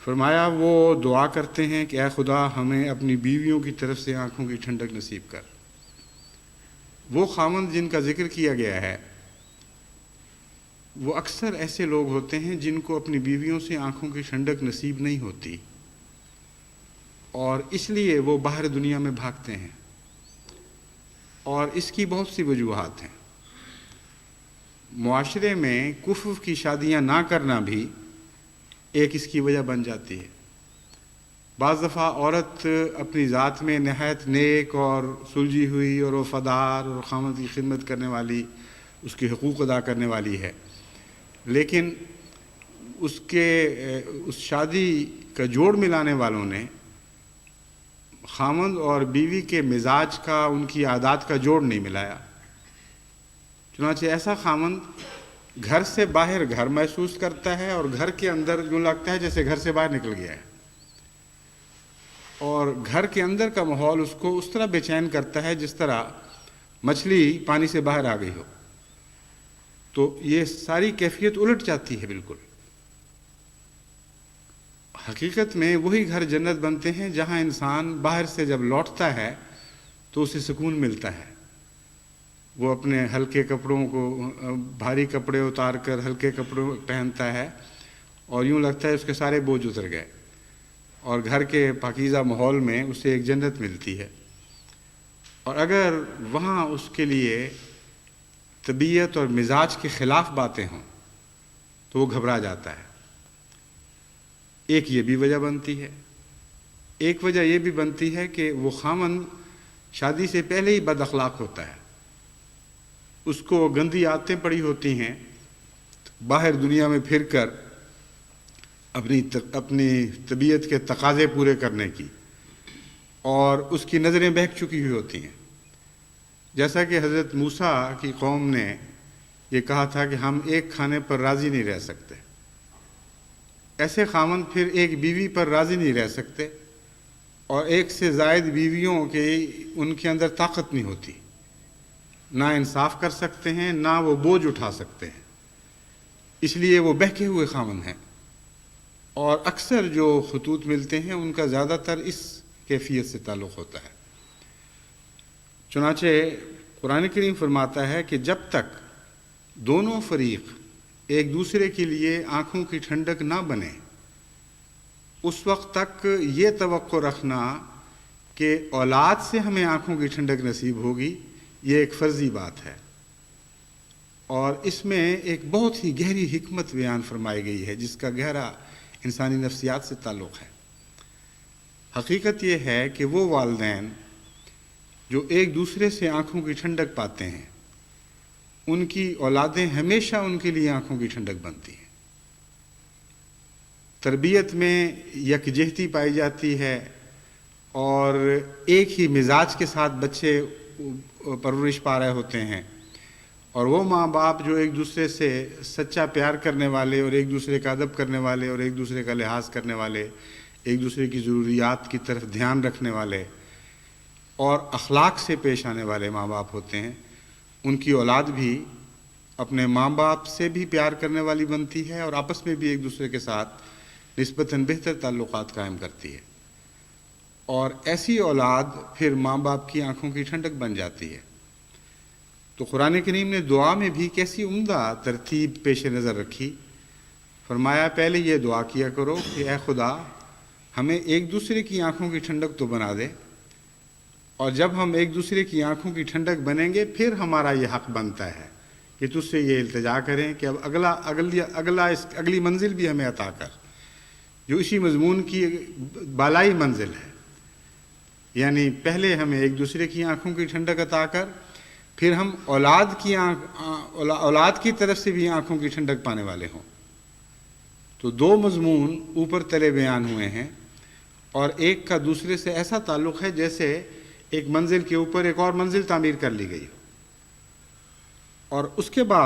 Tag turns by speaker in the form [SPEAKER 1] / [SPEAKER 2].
[SPEAKER 1] فرمایا وہ دعا کرتے ہیں کہ اے خدا ہمیں اپنی بیویوں کی طرف سے آنکھوں کی ٹھنڈک نصیب کر۔ وہ خاوند جن کا ذکر کیا گیا ہے وہ اکثر ایسے لوگ ہوتے ہیں جن کو اپنی بیویوں سے آنکھوں کی ٹھنڈک نصیب نہیں ہوتی، اور اس لیے وہ باہر دنیا میں بھاگتے ہیں، اور اس کی بہت سی وجوہات ہیں۔ معاشرے میں کفر کی شادیاں نہ کرنا بھی ایک اس کی وجہ بن جاتی ہے۔ بعض دفعہ عورت اپنی ذات میں نہایت نیک اور سلجھی ہوئی اور وفادار اور خاوند کی خدمت کرنے والی، اس کے حقوق ادا کرنے والی ہے، لیکن اس شادی کا جوڑ ملانے والوں نے خاوند اور بیوی کے مزاج کا، ان کی عادات کا جوڑ نہیں ملایا۔ چنانچہ ایسا خاوند گھر سے باہر گھر محسوس کرتا ہے اور گھر کے اندر یوں لگتا ہے جیسے گھر سے باہر نکل گیا ہے، اور گھر کے اندر کا ماحول اس کو اس طرح بے چین کرتا ہے جس طرح مچھلی پانی سے باہر آ گئی ہو۔ تو یہ ساری کیفیت الٹ جاتی ہے بالکل۔ حقیقت میں وہی گھر جنت بنتے ہیں جہاں انسان باہر سے جب لوٹتا ہے تو اسے سکون ملتا ہے۔ وہ اپنے ہلکے کپڑوں کو، بھاری کپڑے اتار کر ہلکے کپڑے پہنتا ہے اور یوں لگتا ہے اس کے سارے بوجھ اتر گئے، اور گھر کے پاکیزہ ماحول میں اسے ایک جنت ملتی ہے۔ اور اگر وہاں اس کے لیے طبیعت اور مزاج کے خلاف باتیں ہوں تو وہ گھبرا جاتا ہے۔ ایک یہ بھی وجہ بنتی ہے۔ ایک وجہ یہ بھی بنتی ہے کہ وہ خاوند شادی سے پہلے ہی بد اخلاق ہوتا ہے، اس کو گندی عادتیں پڑی ہوتی ہیں باہر دنیا میں پھر کر اپنی طبیعت کے تقاضے پورے کرنے کی، اور اس کی نظریں بہک چکی ہوئی ہوتی ہیں۔ جیسا کہ حضرت موسیٰ کی قوم نے یہ کہا تھا کہ ہم ایک کھانے پر راضی نہیں رہ سکتے، ایسے خاوند پھر ایک بیوی پر راضی نہیں رہ سکتے، اور ایک سے زائد بیویوں کے ان کے اندر طاقت نہیں ہوتی، نہ انصاف کر سکتے ہیں نہ وہ بوجھ اٹھا سکتے ہیں، اس لیے وہ بہکے ہوئے خاوند ہیں۔ اور اکثر جو خطوط ملتے ہیں ان کا زیادہ تر اس کیفیت سے تعلق ہوتا ہے۔ چنانچہ قرآن کریم فرماتا ہے کہ جب تک دونوں فریق ایک دوسرے کے لیے آنکھوں کی ٹھنڈک نہ بنے، اس وقت تک یہ توقع رکھنا کہ اولاد سے ہمیں آنکھوں کی ٹھنڈک نصیب ہوگی، یہ ایک فرضی بات ہے۔ اور اس میں ایک بہت ہی گہری حکمت بیان فرمائی گئی ہے جس کا گہرا انسانی نفسیات سے تعلق ہے۔ حقیقت یہ ہے کہ وہ والدین جو ایک دوسرے سے آنکھوں کی ٹھنڈک پاتے ہیں، ان کی اولادیں ہمیشہ ان کے لیے آنکھوں کی ٹھنڈک بنتی ہیں۔ تربیت میں یکجہتی پائی جاتی ہے، اور ایک ہی مزاج کے ساتھ بچے پرورش پا رہے ہوتے ہیں، اور وہ ماں باپ جو ایک دوسرے سے سچا پیار کرنے والے اور ایک دوسرے کا ادب کرنے والے اور ایک دوسرے کا لحاظ کرنے والے، ایک دوسرے کی ضروریات کی طرف دھیان رکھنے والے اور اخلاق سے پیش آنے والے ماں باپ ہوتے ہیں، ان کی اولاد بھی اپنے ماں باپ سے بھی پیار کرنے والی بنتی ہے، اور آپس میں بھی ایک دوسرے کے ساتھ نسبتاً بہتر تعلقات قائم کرتی ہے، اور ایسی اولاد پھر ماں باپ کی آنکھوں کی ٹھنڈک بن جاتی ہے۔ تو قرآن کریم نے دعا میں بھی کیسی عمدہ ترتیب پیش نظر رکھی۔ فرمایا پہلے یہ دعا کیا کرو کہ اے خدا ہمیں ایک دوسرے کی آنکھوں کی ٹھنڈک تو بنا دے، اور جب ہم ایک دوسرے کی آنکھوں کی ٹھنڈک بنیں گے پھر ہمارا یہ حق بنتا ہے کہ تجھ سے یہ التجا کریں کہ اب اگلی منزل بھی ہمیں عطا کر، جو اسی مضمون کی بالائی منزل ہے۔ یعنی پہلے ہمیں ایک دوسرے کی آنکھوں کی ٹھنڈک عطا کر، پھر ہم اولاد کی طرف سے بھی آنکھوں کی ٹھنڈک پانے والے ہوں۔ تو دو مضمون اوپر تلے بیان ہوئے ہیں، اور ایک کا دوسرے سے ایسا تعلق ہے جیسے ایک منزل کے اوپر ایک اور منزل تعمیر کر لی گئی ہو۔ اور اس کے بعد